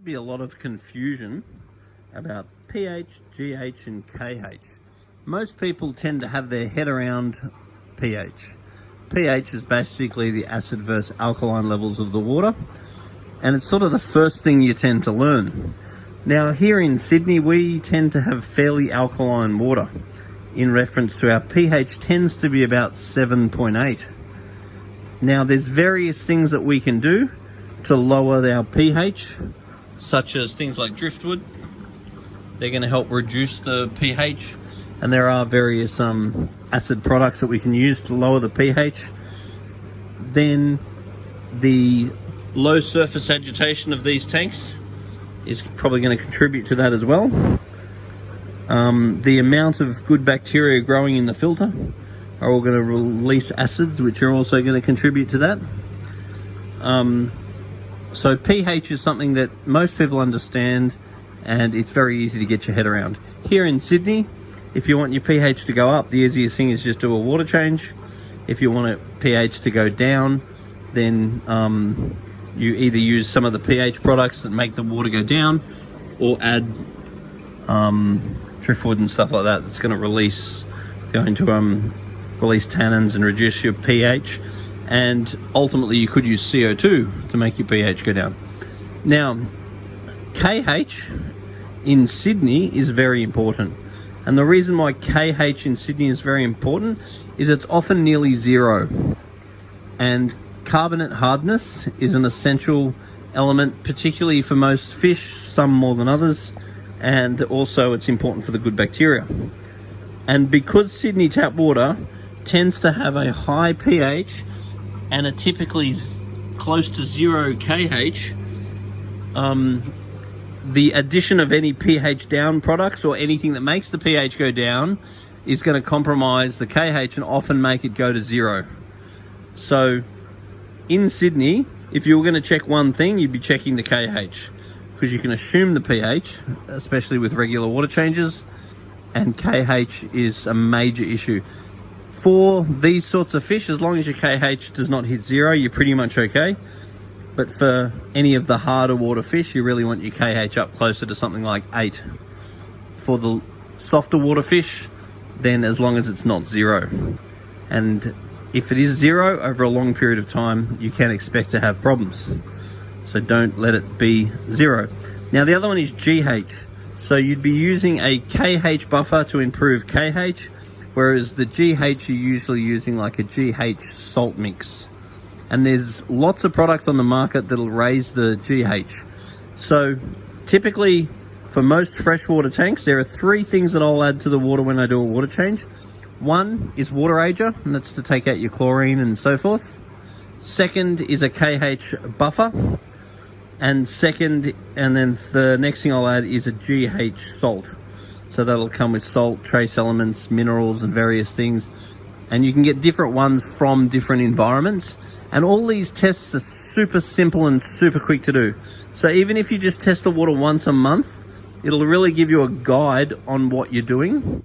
be a lot of confusion about pH, GH and KH. Most people tend to have their head around pH. pH is basically the acid versus alkaline levels of the water, and it's sort of the first thing you tend to learn. Now here in Sydney we tend to have fairly alkaline water. In reference to our pH tends to be about 7.8. Now there's various things that we can do to lower our pH, such as things like driftwood. They're going to help reduce the pH, and there are various acid products that we can use to lower the pH. Then the low surface agitation of these tanks is probably going to contribute to that as well. The amount of good bacteria growing in the filter are all going to release acids, which are also going to contribute to that. So pH is something that most people understand, and it's very easy to get your head around. Here in Sydney, if you want your pH to go up, the easiest thing is just do a water change. If you want a pH to go down, then you either use some of the pH products that make the water go down, or add driftwood and stuff like that. That's going to release tannins and reduce your pH, and ultimately you could use CO2 to make your pH go down. Now KH in Sydney is very important, and the reason why KH in Sydney is very important is it's often nearly zero, and carbonate hardness is an essential element, particularly for most fish, some more than others, and also it's important for the good bacteria. And because Sydney tap water tends to have a high pH and are typically close to 0 KH, the addition of any pH down products or anything that makes the pH go down is going to compromise the KH and often make it go to 0. So in Sydney, if you were going to check one thing, you'd be checking the KH, because you can assume the pH, especially with regular water changes, and KH is a major issue. For these sorts of fish, as long as your KH does not hit 0, you're pretty much okay. But for any of the harder water fish, you really want your KH up closer to something like 8. For the softer water fish, then as long as it's not 0. And if it is 0 over a long period of time, you can expect to have problems. So don't let it be 0. Now the other one is GH. So you'd be using a KH buffer to improve KH, whereas the GH you're usually using like a GH salt mix. And there's lots of products on the market that'll raise the GH. So typically for most freshwater tanks, there are 3 things that I'll add to the water when I do a water change. One is water ager, and that's to take out your chlorine and so forth. Second is a KH buffer. And then the next thing I'll add is a GH salt. So that'll come with salt, trace elements, minerals and various things. And you can get different ones from different environments. And all these tests are super simple and super quick to do. So even if you just test the water once a month, it'll really give you a guide on what you're doing.